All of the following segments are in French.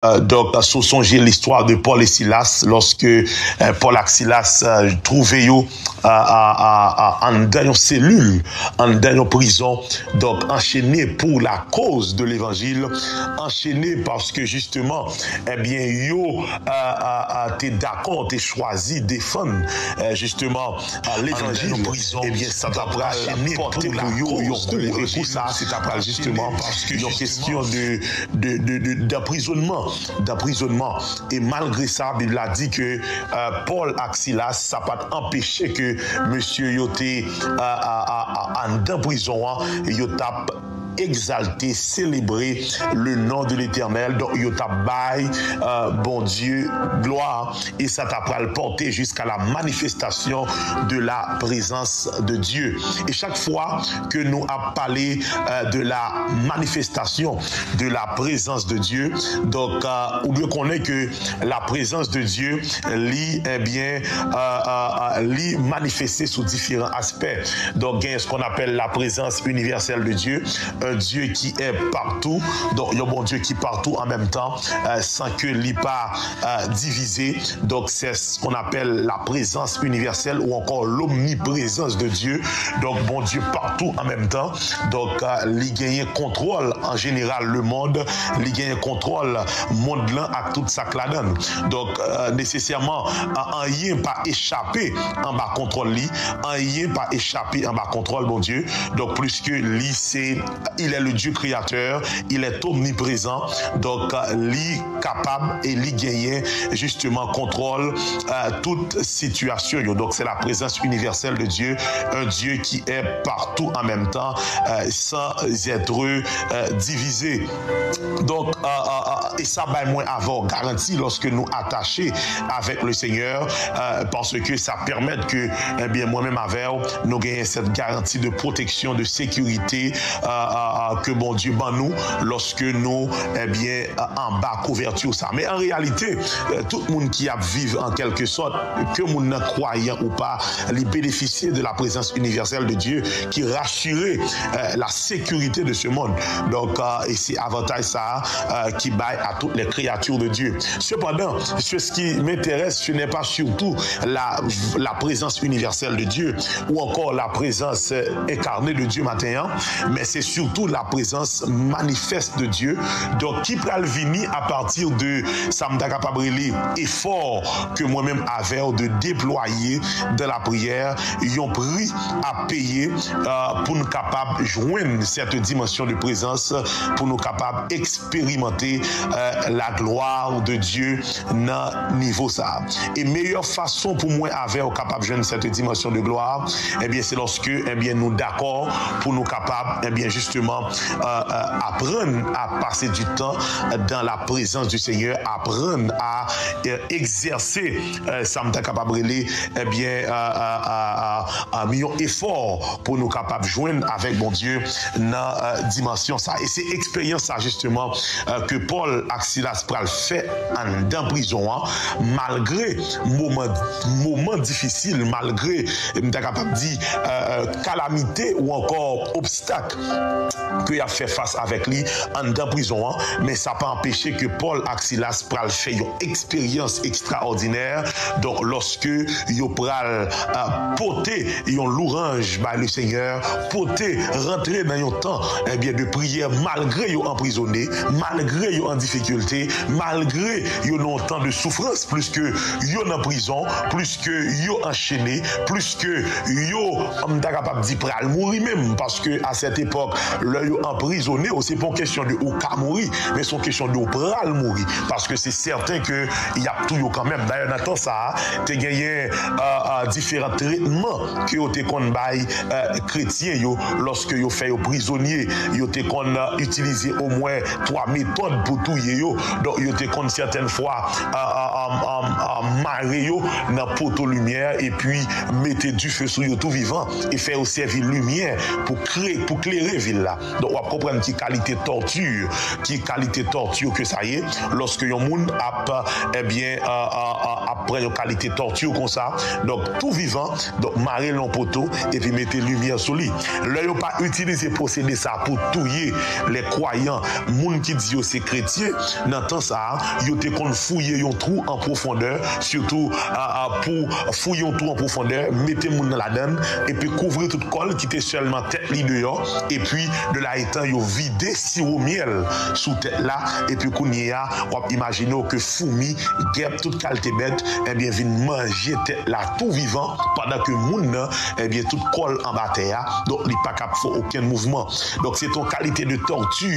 Donc, sous songer l'histoire de Paul et Silas, lorsque Paul et Silas trouvaient en dans une cellule, en dans une prison, donc enchaînés pour la cause de l'évangile, enchaînés parce que justement, eh bien, yo t'es d'accord, t'es choisi défendre justement l'évangile en prison, eh bien, ça t'a enchaîné porter pour yo et pour ça, c'est après justement parce que une question d'emprisonnement. Et malgré ça, la Bible a dit que Paul et Silas, ça n'a pas empêché que monsieur yoté en prison, yotap exalter, célébrer le nom de l'Éternel. Donc, il t'a bail, bon Dieu, gloire, et ça t'a pas le porter jusqu'à la manifestation de la présence de Dieu. Et chaque fois que nous avons parlé de la manifestation de la présence de Dieu, donc, on doit connaître que la présence de Dieu lit, eh bien, lit manifestée sous différents aspects. Donc, il y a ce qu'on appelle la présence universelle de Dieu, un Dieu qui est partout, donc il y a un bon Dieu qui est partout en même temps, sans que l'il pas divisé. Donc c'est ce qu'on appelle la présence universelle ou encore l'omniprésence de Dieu. Donc bon Dieu partout en même temps. Donc il gagne contrôle en général le monde, il gagne contrôle monde là à toute sa cladonne. Donc nécessairement rien pas échappé en bas contrôle lui, rien pas échappé en bas contrôle bon Dieu. Donc plus que lui c'est il est le Dieu créateur, il est omniprésent, donc lui capable et lui gagner justement contrôle toute situation. Donc c'est la présence universelle de Dieu, un Dieu qui est partout en même temps, sans être divisé. Donc et ça va moins avoir garantie lorsque nous attachés avec le Seigneur, parce que ça permet que eh bien moi-même avec nous gagnons cette garantie de protection, de sécurité. Que bon Dieu ban nous lorsque nous eh bien en bas couverture ça. Mais en réalité tout le monde qui a vécu en quelque sorte, que mon croyant ou pas, les bénéficier de la présence universelle de Dieu qui rassurait la sécurité de ce monde. Donc et c'est avantage ça qui baille à toutes les créatures de Dieu. Cependant, ce qui m'intéresse, ce n'est pas surtout la présence universelle de Dieu ou encore la présence incarnée de Dieu matin, mais c'est surtout la présence manifeste de Dieu, donc qui peut venir à partir de Samda Capabrili, effort que moi-même avais de déployer de la prière, ils ont pris à payer pour nous capables de joindre cette dimension de présence, pour nous capables d'expérimenter la gloire de Dieu dans niveau ça. Et meilleure façon pour moi avec capable de joindre cette dimension de gloire, eh bien c'est lorsque eh bien nous d'accord pour nous capables eh bien justement apprendre à passer du temps dans la présence du Seigneur, apprendre à exercer ça me capable eh bien un million effort pour nous capables de joindre avec bon Dieu dans dimension ça. Et c'est expérience ça justement que Paul et Silas pral fait en prison malgré moment difficile, malgré capable dire calamité ou encore obstacle qu'il a fait face avec lui en prison, mais ça n'a pas empêché que Paul et Silas pral fait une expérience extraordinaire. Donc lorsque yo pral porter une louange par le Seigneur, porter rentrer dans un temps eh bien de prière malgré yo emprisonné, malgré yo en difficulté, malgré yo dans un temps de souffrance, plus que yo en prison, plus que yo enchaîné, plus que yo on capable dire pral mourir même, parce que à cette époque là yo emprisonné, c'est pas une question de ou ka mourir, mais c'est une question de ou pral mourir, parce que c'est certain que il y a tout quand même. D'ailleurs dans ça tu gagné différents traitements que yo te kon bay chrétien yo lorsque yo fait yo prisonnier, yo te kon utiliser au moins 3 méthodes pour touyer yo. Donc yo te kon certaines fois marrer yo dans poteau lumière et puis mettre du feu sur yo tout vivant et faire aussi servir lumière pour clairer ville là. Donc on va comprendre qui qualité torture que ça y est lorsque yon moun a eh bien après une qualité torture comme ça. Donc tout vivant, donc marrer l'on poteau et puis mettre lumière sur lui. Là yon pas utiliser procédé ça pour touiller les croyants, moun qui dit c'est chrétien dans temps ça, yo te kon fouiller un trou en profondeur, surtout pour fouiller un trou en profondeur, mettez moun dans la donne et puis couvrir toute colle qui était seulement tête li dehors et puis de là étant yo vider sirop miel sous tête là et puis kounya on imagine que fourmi guêpe toute qualité bête et bien vinn manger tête là tout vivant pendant que moun et bien toute colle en bas terre donc il pas capable faire aucun mouvement. Donc c'est une qualité de torture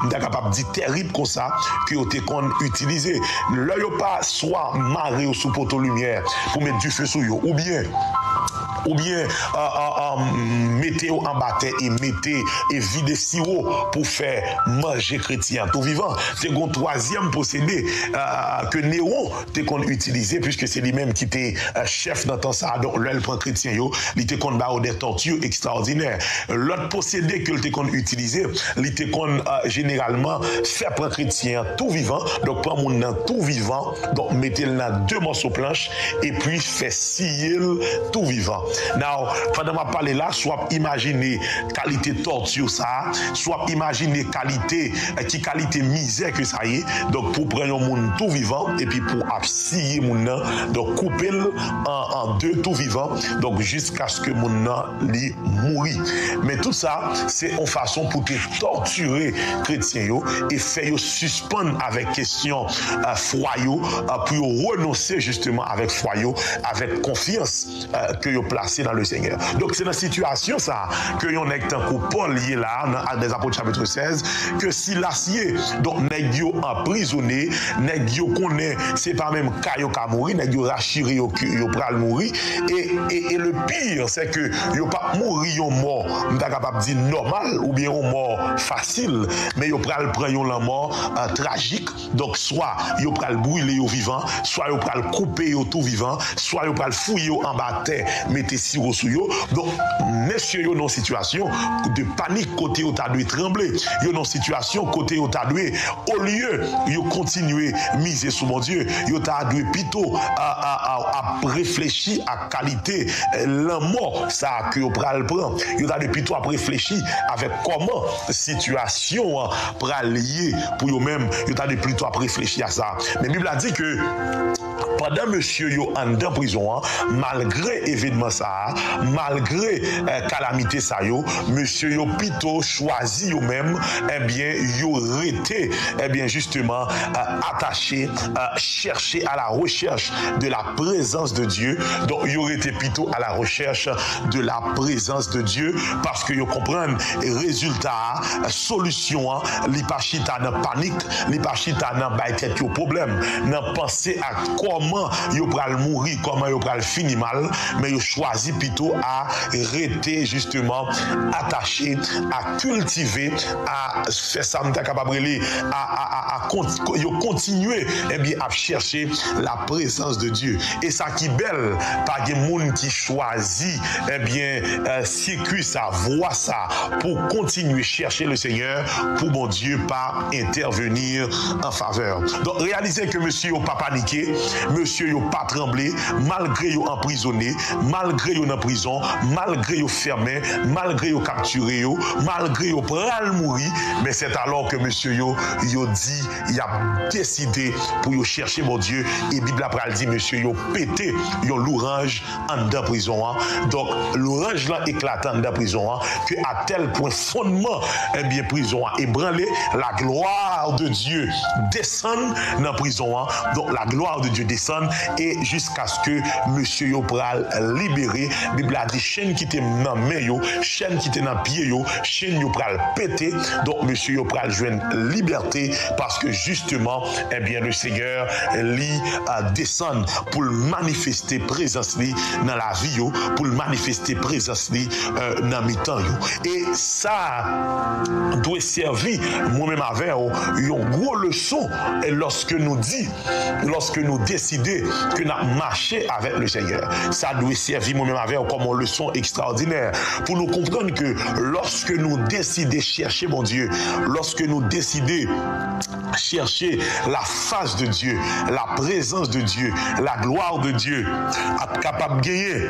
m'ta capable dire terrible comme ça que yo te kon utiliser. Là yo pas soit maré sous poteau lumière pour mettre du feu sur yo ou bien mettez en bataille et mettez et videz sirop pour faire manger chrétien tout vivant. C'est un troisième procédé que Néron t'es qu'on utilisé puisque c'est lui-même qui était chef dans temps ça. Donc là il prend chrétien yo, il était qu'on ba des tortures extraordinaires. L'autre procédé que t'es qu'on utilisé, il était qu'on généralement fait prendre chrétien tout vivant. Donc prend mon dans tout vivant, donc mettez-le dans 2 morceaux planches et puis fait scier tout vivant. Now, pendant que je parle là, soit imaginer qualité torture ça, soit imaginer qualité misère que ça y est. Donc pour prendre un monde tout vivant et puis pour scier mon donc couper en 2 tout vivant, donc jusqu'à ce que mon li mourit. Mais tout ça, c'est une façon pour te torturer chrétien et faire suspendre avec question foyer pour renoncer justement avec foyer, avec confiance que yo place dans le Seigneur. Donc c'est dans la situation ça que yon est tant que Paul lié là dans des Apôtres chapitre 16 que si l'acier donc nèg yo emprisonné, nèg yo connaît c'est pas même kayo ka mourir, nèg yo rachiré yo pral mourir et le pire c'est que yo pas mourir yon mort, m'ta capable dire normal ou bien yon mort facile, mais yo pral prend yon la mort tragique. Donc soit yo pral brûler yo vivant, soit yo pral couper yo tout vivant, soit yo pral fouiller yo en bas terre, mettez sirop sur yo. Donc messieurs yo dans situation de panique côté yo ta dû trembler, yo dans situation côté yo ta dû au lieu yo continuer miser sur mon Dieu, yo ta dû plutôt à réfléchir à qualité la mort ça que yo pral prend, yo ta dû plutôt à réfléchir avec comment situation pral lier pour yo même, yo ta dû plutôt à réfléchir à ça. Mais Bible a dit que pendant monsieur yo en dans prison malgré événement ça, malgré calamité ça yo, monsieur yo plutôt choisi yo même bien yo été bien justement attaché chercher à la recherche de la présence de Dieu. Donc yo été plutôt à la recherche de la présence de Dieu parce que yo comprendre résultat solution li pa chita dans panique, li pa chita dans bay tête yo problème, nan penser à comment yo pral mourir, comment yo pral finir mal, mais yo choisi plutôt à rester justement attaché, à cultiver, à faire ça m'ta capable à continuer bien à chercher la présence de Dieu. Et ça qui belle, pas de monde qui choisit bien circuit ça, voit ça pour continuer chercher le Seigneur, pour mon Dieu pas intervenir en faveur. Donc réalisez que monsieur yo pas paniqué, monsieur yo pas tremblé, malgré yo emprisonné, malgré yo en prison, malgré yo fermé, malgré yo capturé yo, malgré yo pral mourir, mais c'est alors que monsieur yo dit, il a décidé pour yo chercher mon Dieu et Bible a pral dit monsieur yo pété yo l'orange en dans prison. Donc l'orange là éclate en dans prison que à tel point fondement bien prison ébranlé, la gloire de Dieu descend dans prison. Donc la gloire de Dieu descend et jusqu'à ce que monsieur yo pral libéré. Bible a dit chaîne qui était dans main yo, chaîne qui était dans pied yo, chaîne yo pral pété. Donc monsieur yo pral joindre liberté parce que justement bien le Seigneur lui descend pour manifester présence lui dans la vie yo, pour manifester présence lui dans mi-temps yo. Et ça doit servir moi-même avec une grosse leçon et lorsque nous décidons que nous marcher avec le Seigneur. Ça doit servir moi-même avec comme une leçon extraordinaire pour nous comprendre que lorsque nous décidons chercher mon Dieu, lorsque nous décidons chercher la face de Dieu, la présence de Dieu, la gloire de Dieu, être capable de gagner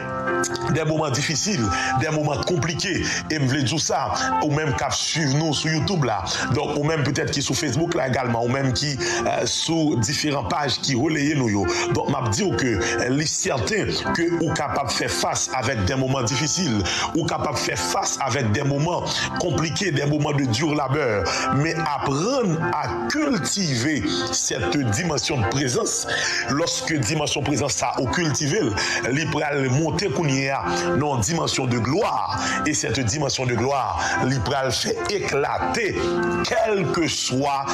des moments difficiles, des moments compliqués. Et me dire ça, ou même qui suivent nous sur YouTube là, donc ou même peut-être qui sur Facebook là également, ou même qui sur différentes pages qui relayent nous. Donc m'a dit que les certains que ou capable de faire face avec des moments difficiles, ou capable de faire face avec des moments compliqués, des moments de dur labeur, mais apprendre à cultiver cette dimension de présence. Lorsque dimension de présence ça au cultiver, il peut monter qu'on y a dans une dimension de gloire, et cette dimension de gloire, il peut faire éclater quel que soit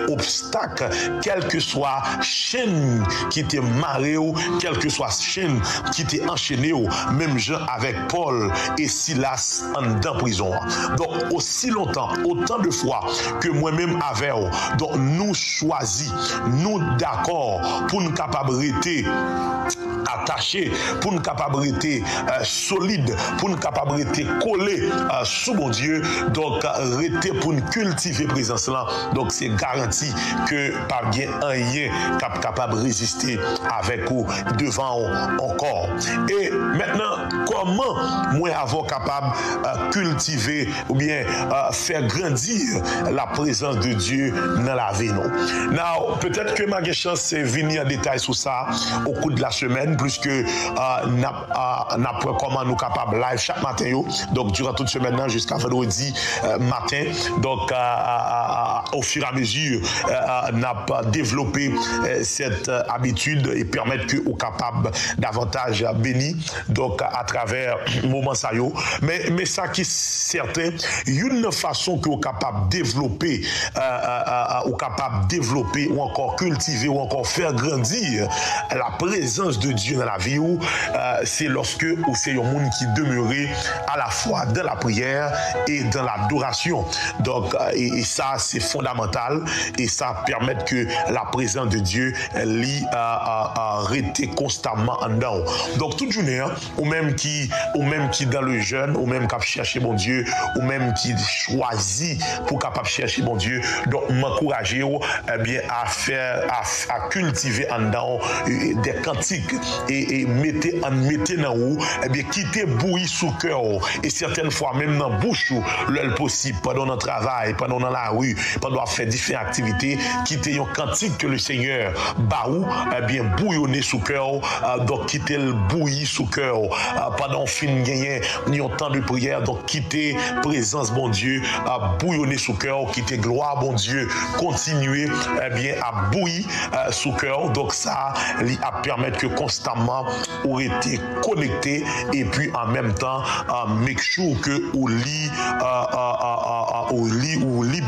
obstacle, quel que soit chaîne qui était marré ou quel que soit chaîne qui était enchaîné ou même gens avec Paul et Silas en dans prison. Donc aussi longtemps, autant de fois que moi-même avec eux, donc nous choisis, nous d'accord pour nous capables de rester attachés, pour nous capables de rester solides, pour nous capables de rester collés sous mon Dieu, donc rester pour nous cultiver présence là. Donc c'est garanti que pas bien rien capable de résister avec vous devant encore. Et maintenant, comment moi avoir capable cultiver ou bien faire grandir la présence de Dieu dans la vie nous. Now, peut-être que ma chance c'est venir en détail sur ça au cours de la semaine, puisque n'a comment nous capable live chaque matin donc durant toute semaine jusqu'à vendredi matin. Donc au fur et à mesure n'a développé cette habitude et permettre que au capable davantage béni donc à travers moment ça yo. Mais ça qui est certain, une façon que au capable développer ou encore cultiver ou encore faire grandir la présence de Dieu dans la vie ou c'est lorsque ou c'est un monde qui demeurait à la fois dans la prière et dans l'adoration. Donc et ça c'est fondamental, et ça permet que la présence de Dieu rester constamment en dedans. Donc toute journée ou même qui dans le jeûne, ou même qui chercher mon Dieu, ou même qui choisit pour capable chercher mon Dieu, donc m'encourager à cultiver en dedans des cantiques et mettez dans haut quitter bouillir sous cœur, et certaines fois même dans bouche le possible pendant notre travail, pendant dans la rue, pendant faire différentes activités, quitter un cantique que le Seigneur baou bouillonner sous cœur, donc quitter le bouillir sous cœur pendant fin gagner un temps de prière, donc quitter présence bon Dieu bouillonner sous cœur, quitter gloire bon Dieu continuer à bouillir sous cœur. Donc ça a permettre que constamment on été connecté, et puis en même temps make sure que on lit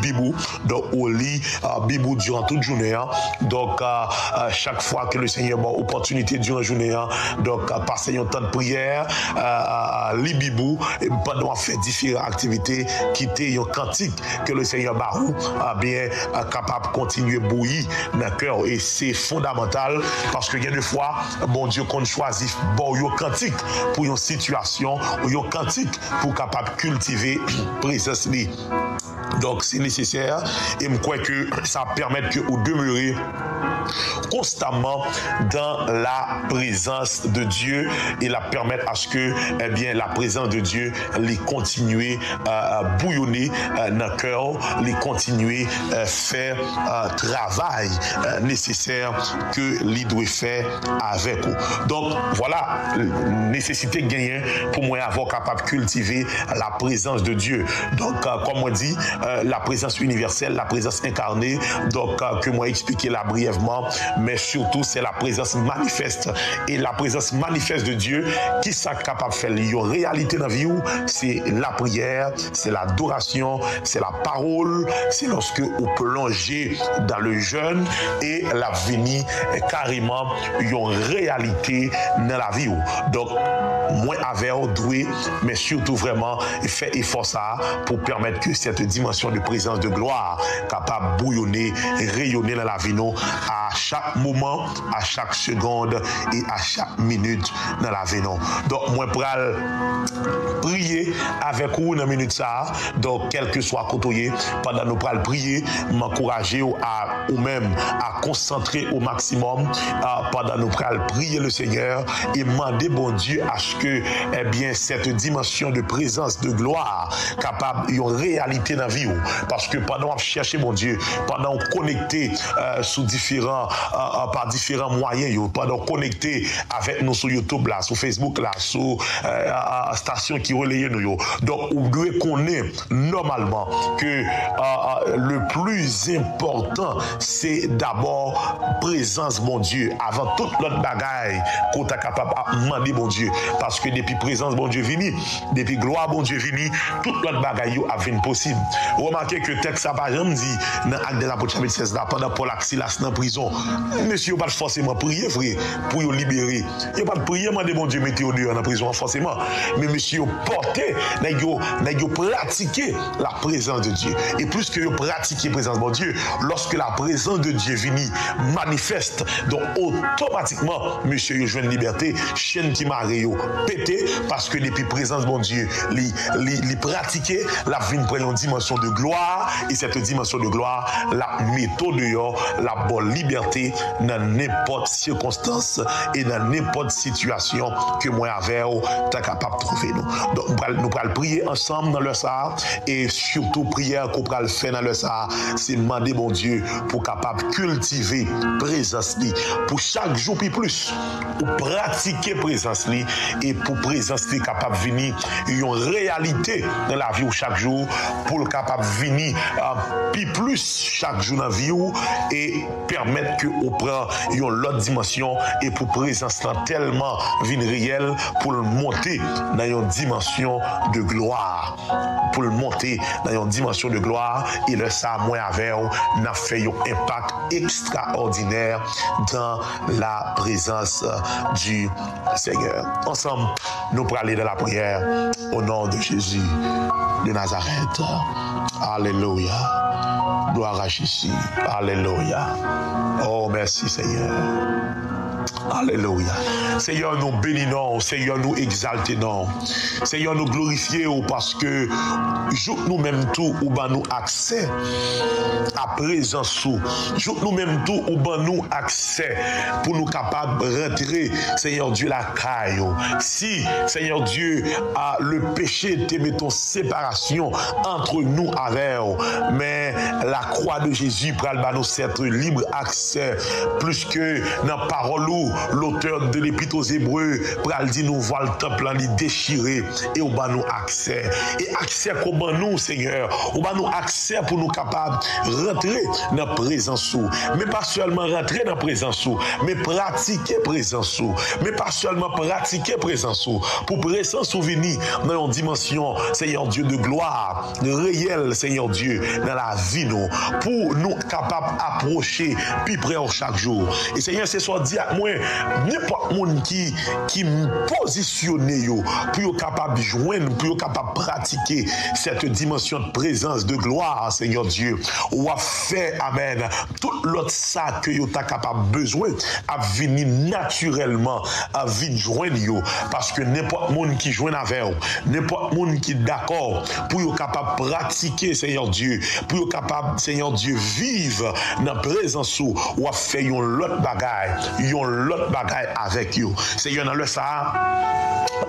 bibou, donc on lit bibou durant toute journée. Donc chaque fois que le Seigneur a opportunité durant la journée, donc passer un temps de prière, lit bibou, et pendant faire différentes activités, quitter un cantique que le Seigneur barou capable de continuer bouillir dans le cœur. Et c'est fondamental, parce que il y a des fois bon Dieu qu'on choisit un cantique pour une situation, ou un cantique pour capable cultiver présence. Donc c'est nécessaire, et je crois que ça permet que vous demeurez constamment dans la présence de Dieu, et la permettre à ce que la présence de Dieu les continuer à bouillonner dans le cœur, les continuer à faire travail nécessaire que les doit faire avec vous. Donc voilà, nécessité de gagner pour moi avoir capable de cultiver la présence de Dieu. Donc comme on dit, la présence universelle, la présence incarnée, donc que moi expliquer là brièvement, mais surtout c'est la présence manifeste, et la présence manifeste de Dieu qui s'est capable de faire une réalité dans la vie, c'est la prière, c'est l'adoration, c'est la parole, c'est lorsque on peut plonger dans le jeûne et la venir carrément une réalité dans la vie. Donc moins avec doué, mais surtout vraiment faire effort ça pour permettre que cette dimension de présence de gloire capable de bouillonner, rayonner dans la vie à chaque moment, à chaque seconde et à chaque minute dans la vie. Donc, moi, je vais prier avec vous dans la minute ça. Donc, quel que soit côté, pendant nous pral prier, m'encourager à ou même à concentrer au maximum pendant nous pral prier le Seigneur et demander bon Dieu à ce que eh bien cette dimension de présence de gloire capable une réalité dans la vie parce que pendant on chercher mon Dieu, pendant on connecter sous différents par différents moyens, pendant on connecter avec nous sur YouTube là, sur Facebook là, sur station qui relaye nous. Donc on doit connaître normalement que le plus important c'est d'abord présence bon Dieu avant toute l'autre bagaille qu'on est capable de demander bon Dieu parce que depuis présence bon Dieu vini, depuis gloire bon Dieu vini, toute l'autre bagaille a venu possible. Remarquez que texte ça pas jamais dit dans Actes des Apôtres chapitre 16 là pendant Paul et Silas dans prison. Monsieur pas forcément prier frère pour le libérer. Il pas prier demander bon Dieu mettez au dehors dans prison forcément. Mais monsieur porter nèg pratiquer la présence de Dieu. Et plus que pratiquer la présence de Dieu, lorsque la présence de Dieu vient manifeste, donc automatiquement monsieur yo joine liberté, chaîne qui marre yo pété parce que depuis présence de Dieu, li pratiquer la vie prend une dimension de gloire et cette dimension de gloire la méthode la bonne liberté dans n'importe circonstance et dans n'importe situation que moi avec t'es capable de trouver nous. Donc nous allons prier ensemble dans le ça et surtout prière qu'on va faire dans le ça, c'est demander bon Dieu pour capable cultiver présence li pour chaque jour puis plus pour pratiquer présence li et pour présence li capable venir une réalité dans la vie chaque jour pour le capable venir puis plus chaque jour dans la vie et permettre que on prend une autre dimension et pour présence là tellement vine réelle pour le monter dans une dimension de gloire pour le monter dans une dimension de gloire et le ça moi avec n'a fait un impact extraordinaire dans la présence du Seigneur. Ensemble nous pour aller dans la prière au nom de Jésus de Nazareth. Alléluia. Gloire à Jésus. Alléluia. Oh merci Seigneur. Alléluia. Seigneur, nous bénissons, Seigneur, nous exaltons, Seigneur, nous glorifions parce que nous-mêmes tout, ou ben nous accès à présence, nous-mêmes tout, ou ben nous accès pour nous capables de rentrer, Seigneur Dieu, la caille. Si, Seigneur Dieu, le péché te met en séparation entre nous avec, mais la croix de Jésus pour nous être libre accès, plus que dans la parole l'auteur de l'Épître aux Hébreux pral dit nous voir le temple là déchiré et on va nous accès et accès comment nous Seigneur on va nous accès pour nous capables rentrer dans la présence mais pas seulement rentrer dans la présence mais pratiquer présence mais pas seulement pratiquer présence pour présence venir dans une dimension Seigneur Dieu de gloire réelle Seigneur Dieu dans la vie nous pour nous capables approcher plus près chaque jour et Seigneur c'est soit dit à moi n'importe monde qui positionné pour capable de joindre pour capable pratiquer cette dimension de présence de gloire Seigneur Dieu ou a fait amen tout l'autre ça que yo ta capable besoin à venir naturellement à vite joindre parce que n'importe monde qui joint avec n'importe monde qui d'accord pour yo capable pratiquer Seigneur Dieu pour yo capable Seigneur Dieu vivre dans présence ou a fait yon l'autre bagaille avec vous. Seigneur, dans le ça,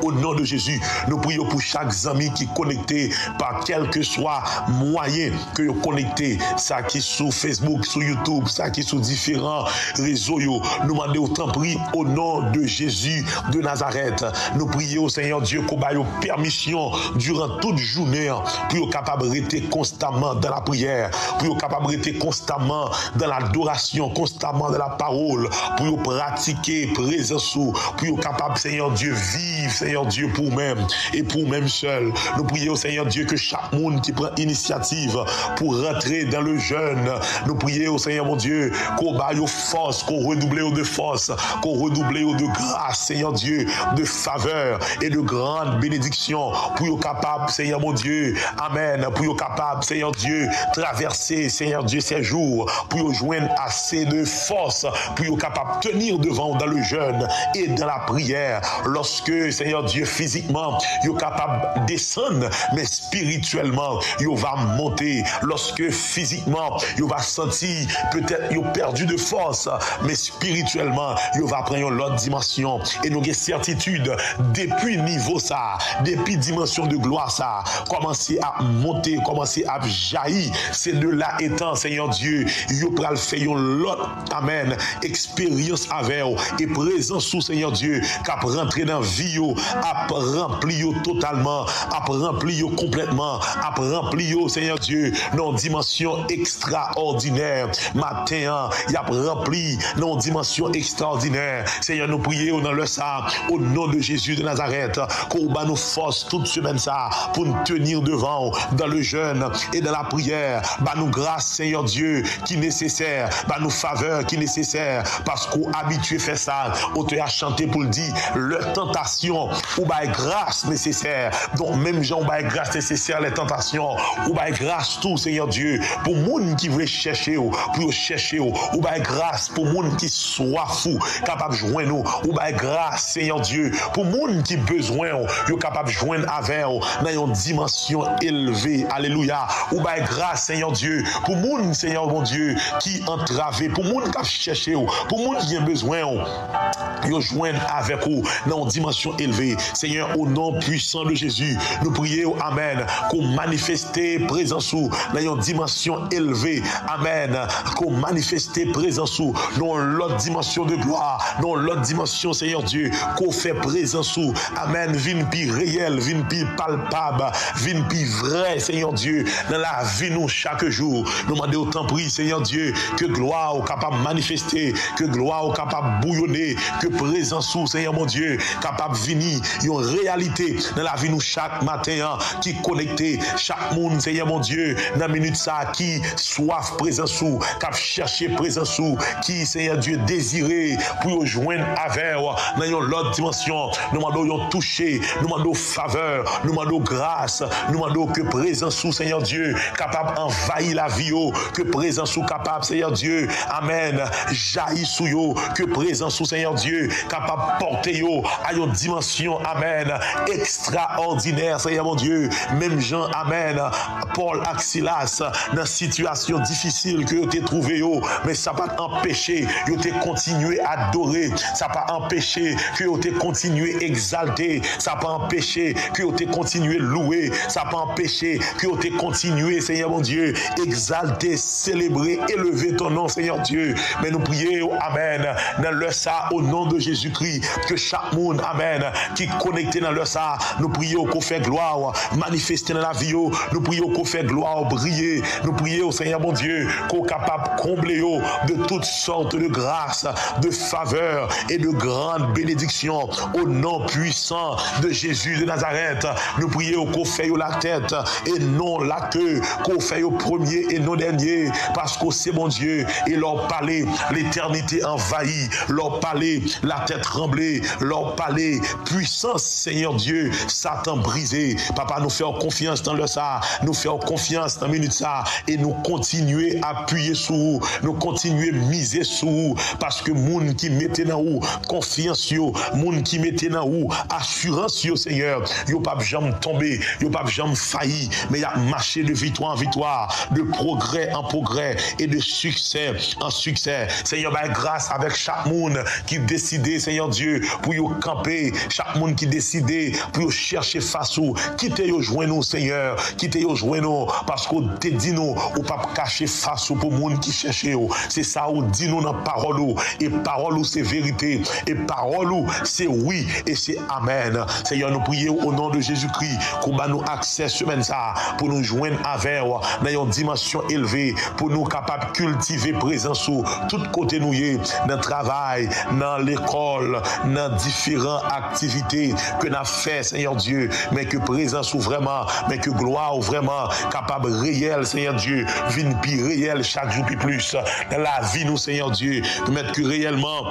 au nom de Jésus, nous prions pour chaque ami qui est connecté par quel que soit moyen que vous connectez, ça qui est sur Facebook, sur YouTube, ça qui est sur différents réseaux. Nous demandons autant prix au nom de Jésus de Nazareth. Nous prions au Seigneur Dieu qu'on ait permission durant toute journée pour être capable de rester constamment dans la prière, pour être capable de rester constamment dans l'adoration, constamment dans la parole, pour pratiquer pratiquer présence pour être capable, Seigneur Dieu, vivre, Seigneur Dieu, pour même et pour même seul. Nous prions, Seigneur Dieu, que chaque monde qui prend initiative pour rentrer dans le jeûne, nous prions, Seigneur mon Dieu, qu'on baille aux forces, qu'on redouble de force, qu'on redouble de grâce, Seigneur Dieu, de faveur et de grande bénédiction pour être capable, Seigneur mon Dieu, amen, pour être capable, Seigneur Dieu, traverser, Seigneur Dieu, ces jours, pour joindre assez de force, pour être capable de tenir devant dans le jeûne et dans la prière, lorsque, Seigneur Dieu, physiquement, il est capable de descendre, mais spirituellement, il va monter, lorsque physiquement, il va sentir, peut-être, il a perdu de force, mais spirituellement, il va prendre l'autre dimension, et nous avons certitude, depuis niveau ça, depuis dimension de gloire ça, commencer à monter, commencer à jaillir, c'est de là étant, Seigneur Dieu, il va faire l'autre, amen, expérience avec vous, et présence sous Seigneur Dieu, qu'à rentrer dans la vie, à remplir totalement, à remplir complètement, à remplir, Seigneur Dieu, dans une dimension extraordinaire. Matin, il a rempli dans une dimension extraordinaire. Seigneur, nous prions dans le sang, au nom de Jésus de Nazareth, qu'on bat nos forces toute semaine ça, pour nous tenir devant, dans le jeûne et dans la prière. Bah nous grâce, Seigneur Dieu, qui est nécessaire, bah nous faveur qui est nécessaire, parce qu'on habitué faire ça, on te a chanté pour le dire, leur tentation, ou bah grâce nécessaire. Donc même gens, bah grâce nécessaire, les tentations, ou bah grâce tout, Seigneur Dieu, pour monde qui veut chercher, pour chercher, ou bah grâce pour monde qui soit fou, capable de joindre nous, ou bah grâce, Seigneur Dieu, pour monde qui besoin, yo capable de joindre avec dans une dimension élevée, alléluia, ou bah grâce, Seigneur Dieu, pour monde, Seigneur mon Dieu, qui entravé, pour monde qui cherché, pour monde qui a besoin, yo joindre avec vous dans une dimension élevée. Seigneur, au nom puissant de Jésus, nous prions, amen, qu'on manifeste présence dans une dimension élevée, amen, qu'on manifeste présence dans l'autre dimension de gloire, dans l'autre dimension, Seigneur Dieu, qu'on fait présence, amen, vin pi réel, vin pi palpable, vin pi vrai, Seigneur Dieu, dans la vie nous chaque jour. Nous demandons autant prix, Seigneur Dieu, que gloire est capable de manifester, que gloire est capable de bouillonner, que présence, Seigneur mon Dieu, capable de venir, une réalité dans la vie nous chaque matin, qui connecté, chaque monde, Seigneur mon Dieu, dans la minute ça, qui soif présence, qui a cherché présence, qui, Seigneur Dieu, désiré pour joindre avec dans une autre dimension. Nous demandons toucher, nous demandons faveur, nous demandons grâce, nous demandons que présence, Seigneur Dieu, capable d'envahir la vie, que présence capable, Seigneur Dieu, amen, jaillit sous yo, que présence, Seigneur Dieu, capable de porter yo à une dimension, amen, extraordinaire, Seigneur mon Dieu, même Jean, amen, Paul Axilas, dans situation difficile que tu as trouvé, mais ça va empêcher que tu continué à adorer, ça va empêcher que tu continué à exalter, ça va empêcher que tu continué à louer, ça va empêcher que tu continué, Seigneur mon Dieu, exalter, célébrer, élever ton nom, Seigneur Dieu. Mais nous prions, amen, dans le ça, au nom de Jésus-Christ, que chaque monde, amen, qui est connecté dans le ça, nous prions qu'on fait gloire, manifester dans la vie, nous prions qu'on fait gloire, briller, nous prions, Seigneur mon Dieu, qu'on est capable de combler de toutes sortes de grâces, de faveurs et de grandes bénédictions, au nom puissant de Jésus de Nazareth. Nous prions qu'on fait la tête et non la queue, qu'on fait au premier et non dernier, parce que c'est mon Dieu, et leur palais, l'éternité envahie, leur palais, la tête tremblée, leur palais, puissance, Seigneur Dieu, Satan brisé. Papa, nous faisons confiance dans le ça, nous faisons confiance dans la minute ça, et nous continuer à appuyer sur vous, nous continuer à miser sur vous, parce que moun qui mettait dans vous confiance, moun qui mettait dans vous assurance, Seigneur, yo pas jamais tomber, yo pas jamais failli, mais il a marché de victoire en victoire, de progrès en progrès et de succès en succès. Seigneur, bah, grâce avec chaque monde qui décidait, Seigneur Dieu, pour y camper, chaque monde qui décidait pour y chercher face ou quitter yo joindre nous, Seigneur, quitter yo joindre nous, parce qu'on te dit nous, ou pas cacher face ou pour monde qui cherche. C'est ça ou dit nous dans parole ou, et parole ou c'est vérité, et parole ou c'est oui et c'est amen. Seigneur, nous prions au nom de Jésus-Christ qu'on va nous accès semaine ça pour nous joindre avec dans une dimension élevée, pour nous capables de cultiver présence sur tout côté nous dans le travail, travail, dans l'école, dans différentes activités que nous avons fait, Seigneur Dieu, mais que présence ou vraiment, mais que gloire ou vraiment capable réel, Seigneur Dieu, vienne plus réel chaque jour plus dans la vie, nous, Seigneur Dieu, permettre que réellement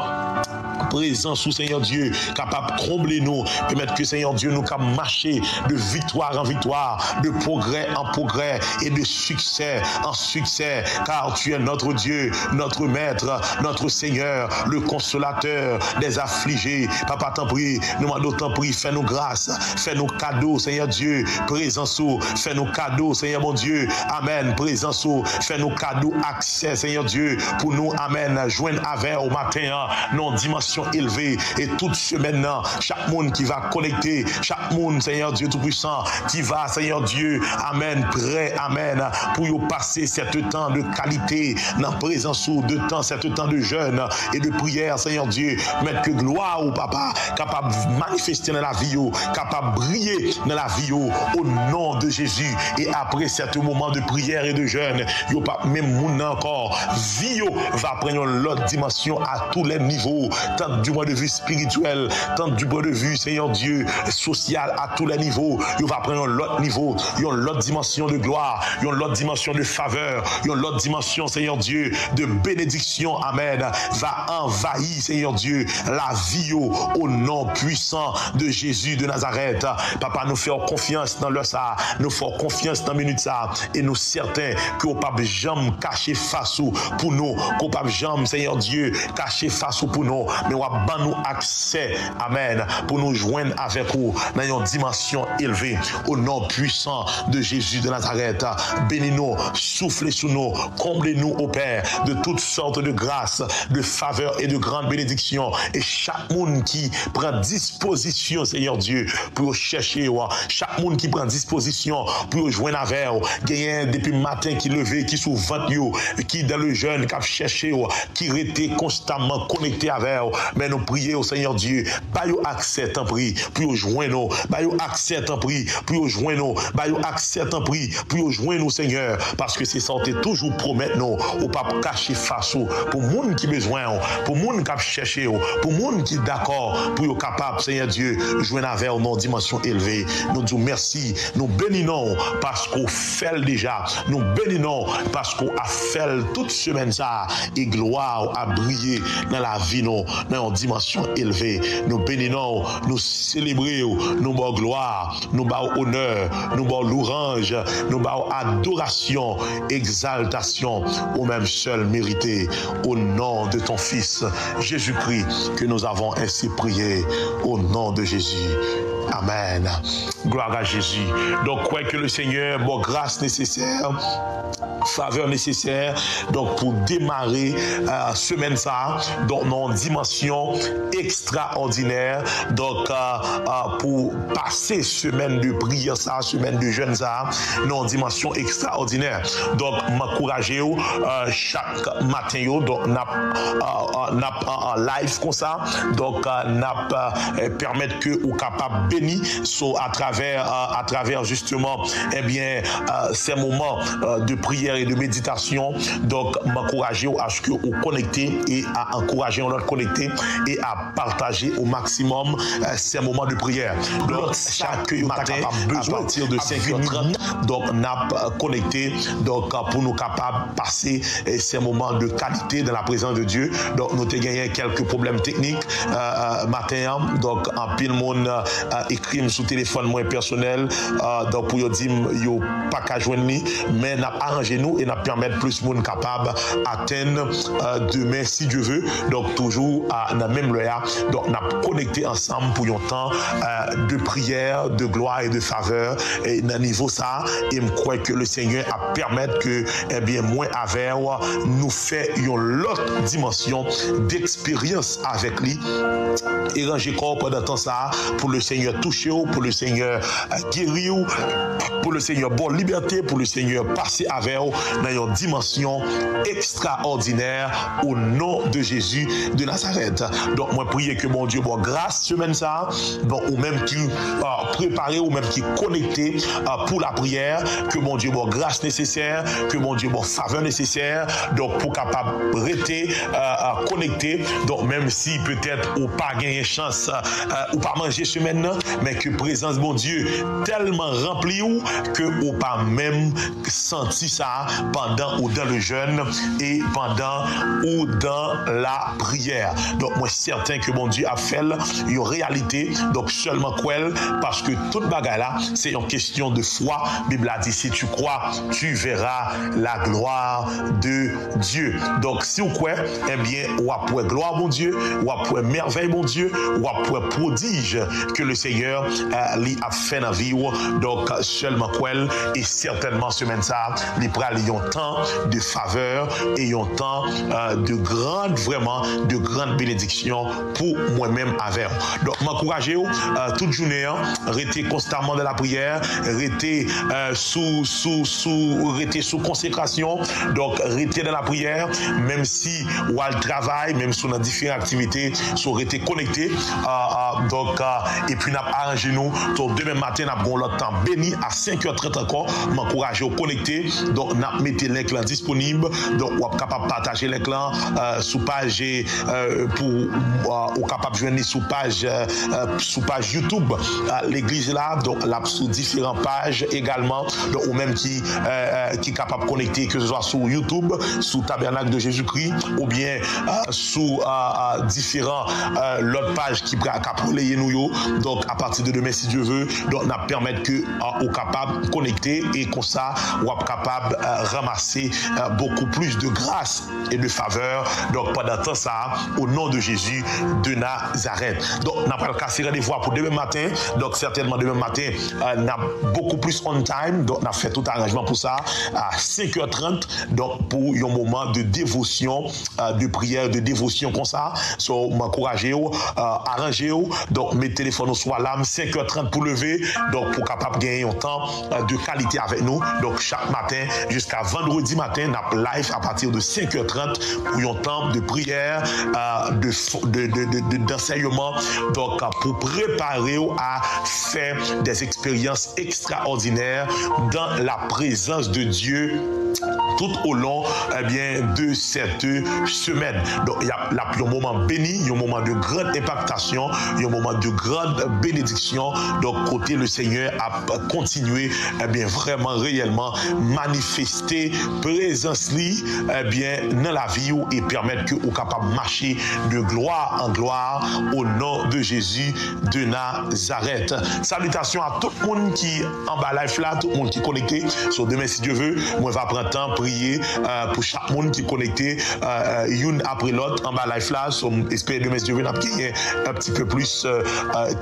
présence ou Seigneur Dieu capable de combler nous, permettre que Seigneur Dieu nous capable marcher de victoire en victoire, de progrès en progrès et de succès en succès, car tu es notre Dieu, notre Maître, notre Seigneur, le consolateur des affligés. Papa, t'en prie, nous demandons t'en prie, fais-nous grâce, fais-nous cadeau, Seigneur Dieu, présence ou, fais-nous cadeau, Seigneur mon Dieu, amen, présence ou, fais-nous cadeau, accès, Seigneur Dieu, pour nous, amen, joindre avec au matin, non dimension élevée, et toute semaine, chaque monde qui va connecter, chaque monde, Seigneur Dieu Tout-Puissant, qui va, Seigneur Dieu, amen, prêt, amen, pour y passer cette temps de qualité, dans présence ou de temps, cette temps de jeûne et de prière, Seigneur Dieu, mettre que gloire au Papa, capable de manifester dans la vie, capable de briller dans la vie, au nom de Jésus. Et après ce moment de prière et de jeûne, yo pas même moun encore, vie va prendre l'autre dimension à tous les niveaux, tant du point de vue spirituel, tant du point de vue, Seigneur Dieu, social à tous les niveaux, yo va prendre l'autre niveau, yo l'autre dimension de gloire, yo l'autre dimension de faveur, yo l'autre dimension, Seigneur Dieu, de bénédiction, amen, va envahir, Seigneur Dieu, la vie au nom puissant de Jésus de Nazareth. Papa, nous faisons confiance dans le ça, nous faisons confiance dans la minute ça, et nous certains que au pape jamais caché face pour nous, qu'au pape jamais, Seigneur Dieu, caché face pour nous, mais on va nous accès, amen, pour nous joindre avec vous dans une dimension élevée, au nom puissant de Jésus de Nazareth. Bénis-nous, soufflez sur nous, comblez-nous au Père de toutes sortes de grâces, de faveurs et de grandes bénédictions. Et chaque monde qui prend disposition, Seigneur Dieu, pour chercher, chaque monde qui prend disposition pour joindre avec vous, gagner depuis le matin qui levé, qui sous ventre, qui dans le jeûne, qui a cherché, qui était constamment connecté avec vous. Mais nous prions, Seigneur Dieu, pas accès, tant prie, pour joindre nous, pas accès, tant prie, pour joindre nous, pas accès, tant prie, pour joindre nous, Seigneur, parce que c'est ça, toujours promettre nous, ou pas cacher face pour monde qui besoin, pour monde qui cherché, pour monde qui d'accord, pour être capable, Seigneur Dieu, joindre avec nos dimensions élevées. Nous disons merci, nous bénissons parce qu'on fait déjà, nous bénissons parce qu'on a fait toute semaine ça, et gloire a brillé dans la vie, dans une dimension élevée. Nous bénissons, nous célébrons, nous bons gloire, nous bons honneur, nous bons louange, nous bons adoration, exaltation au même seul mérité, au nom de ton Fils Jésus-Christ, que nous avons ainsi prié, au nom de Jésus. Amen. Gloire à Jésus. Donc, croyez que le Seigneur, bon, grâce nécessaire, faveur nécessaire, donc pour démarrer semaine ça, donc dans une dimension extraordinaire, donc pour passer semaine de prière ça, semaine de jeûne ça, dans une dimension extraordinaire. Donc, m'encourager chaque matin, donc n'a en live comme ça, donc n'a permettre que ou capable béni à travers justement ces moments de prière et de méditation. Donc m'encourager à ce que vous connectez et à encourager l'autre connecter et à partager au maximum ces moments de prière. Donc chaque matin à partir de 5h30 donc on a connecté donc pour nous capables passer ces moments de qualité dans la présence de Dieu. Donc nous avons gagné quelques problèmes techniques matin, donc en pile monde écrit sur téléphone moins personnel, donc pour dire yo pas qu'à joindre ni, mais n'a arrangé nous et n'a permettre plus monde capable atteindre demain si Dieu veut. Donc toujours dans la même loya, donc n'a connecté ensemble pour un temps de prière, de gloire et de faveur et dans niveau ça, et me crois que le Seigneur a permettre que moins avec nous fait une autre dimension d'expérience avec lui et ranger corps pendant temps ça pour le Seigneur Seigneur touche, pour le Seigneur guérir, pour le Seigneur bonne liberté, pour le Seigneur passer avec vous dans une dimension extraordinaire au nom de Jésus de Nazareth. Donc, moi, prier que mon Dieu, bon grâce, semaine ça, donc, ou même qui préparé, ou même qui connecté pour la prière, que mon Dieu, bon grâce nécessaire, que mon Dieu, bon faveur nécessaire, donc, pour capable rester connecté, donc, même si peut-être ou pas gagné chance, ou pas manger semaine, mais que présence, mon Dieu, tellement remplie ou que ou pas même senti ça pendant ou dans le jeûne et pendant ou dans la prière. Donc, moi, certain que mon Dieu a fait une réalité, donc seulement quoi, parce que toute bagarre là, c'est une question de foi. La Bible a dit, si tu crois, tu verras la gloire de Dieu. Donc, si vous croyez, eh bien, ou après gloire, mon Dieu, ou après merveille, mon Dieu, ou après prodige que le Seigneur lui a fait dans la vie. Donc, seulement quoi, et certainement, semaine ça, il prend un temps de faveur et un temps de grande, vraiment, de grande bénédiction pour moi-même avec vous. Donc, m'encouragez toute journée, restez constamment dans la prière, restez sous consécration, donc restez dans la prière, même si ou à le travail, même si on a différentes activités, so restez connectés, et puis nous arrangez nous, donc demain matin, nous avons l'autre temps béni à 5h30 encore, m'encouragez à connecter, donc nous mettez link là disponible, donc vous êtes capable de partager link là sous page pour capable de joindre sous page YouTube l'église là, donc là sous différentes pages également, donc ou même qui est capable de connecter, que ce soit sur YouTube, sous Tabernacle de Jésus-Christ, ou bien sous différents l'autre page qui peut relayer nous. Donc à partir de demain si Dieu veut, donc nous permettre que on capable de connecter et comme ça on est capable de ramasser beaucoup plus de grâce et de faveur. Donc pendant temps ça, au nom de Jésus de Nazareth. Donc on n'a pas le casser rendez-vous pour demain matin. Donc certainement demain matin, on a beaucoup plus on time. Donc on a fait tout arrangement pour ça à 5h30. Donc pour un moment de dévotion, de prière, de dévotion comme ça. So m'encourager, arranger. Donc mes téléphones soient là 5h30 pour lever. Donc pour capable gagner un temps de qualité avec nous. Donc chaque matin jusqu'à vendredi matin, on a live à partir de 5h30 pour un temps de prière, d'enseignement. Donc pour préparer à faire des expériences extraordinaires dans la présence de Dieu tout au long de cette semaine. Donc il y a un moment béni, il y a un moment de grande impactation, il y a un moment de grande bénédiction. Donc côté le Seigneur a continué vraiment réellement manifester présence dans la vie et permettre que vous capable de marcher de gloire en gloire au nom de Jésus de Nazareth. Salutations à tout le monde qui en bas live là, tout le monde qui est connecté. So demain si Dieu veut, moi va prendre temps prier pour chaque monde qui est connecté une après l'autre en bas live là. So espère demain si Dieu veut n'a gagner un petit peu plus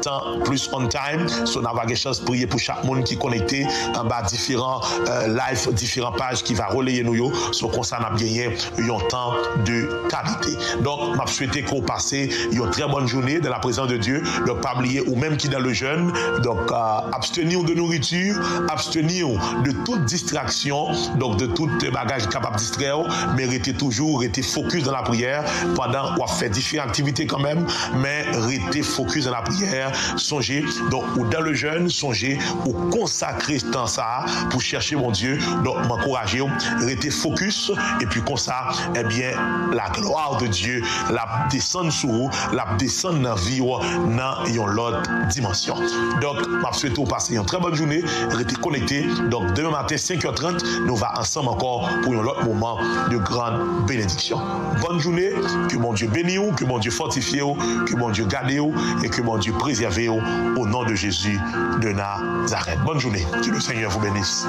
temps, plus on time. So n'a pas de chance prier pour chaque monde qui est connecté en bas différents live, différentes pages qui va relayer nous. So comme ça n'a gagné un temps de qualité. Donc m'a souhaité qu'on passe une très bonne journée dans la présence de Dieu. Donc pas oublier ou même qui dans le jeûne, donc abstenir de nourriture, abstenir de toute distraction, donc de tout bagage capable de distraire, mais rester toujours, rester focus dans la prière pendant qu'on fait différentes activités quand même, mais rester focus dans la prière, songez, donc ou dans le jeûne, songez ou consacrer ce temps ça pour chercher mon Dieu. Donc m'encourager, rester focus et puis comme ça, la gloire de Dieu la descend sur vous, la descend dans la vie dans une autre dimension. Donc, je souhaite vous passer une très bonne journée, restez connectés. Donc, demain matin, 5h30, nous allons ensemble encore pour un autre moment de grande bénédiction. Bonne journée, que mon Dieu bénisse vous, que mon Dieu fortifie vous, que mon Dieu garde vous et que mon Dieu préserve vous au nom de Jésus de Nazareth. Bonne journée, que le Seigneur vous bénisse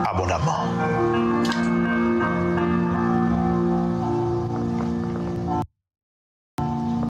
abondamment.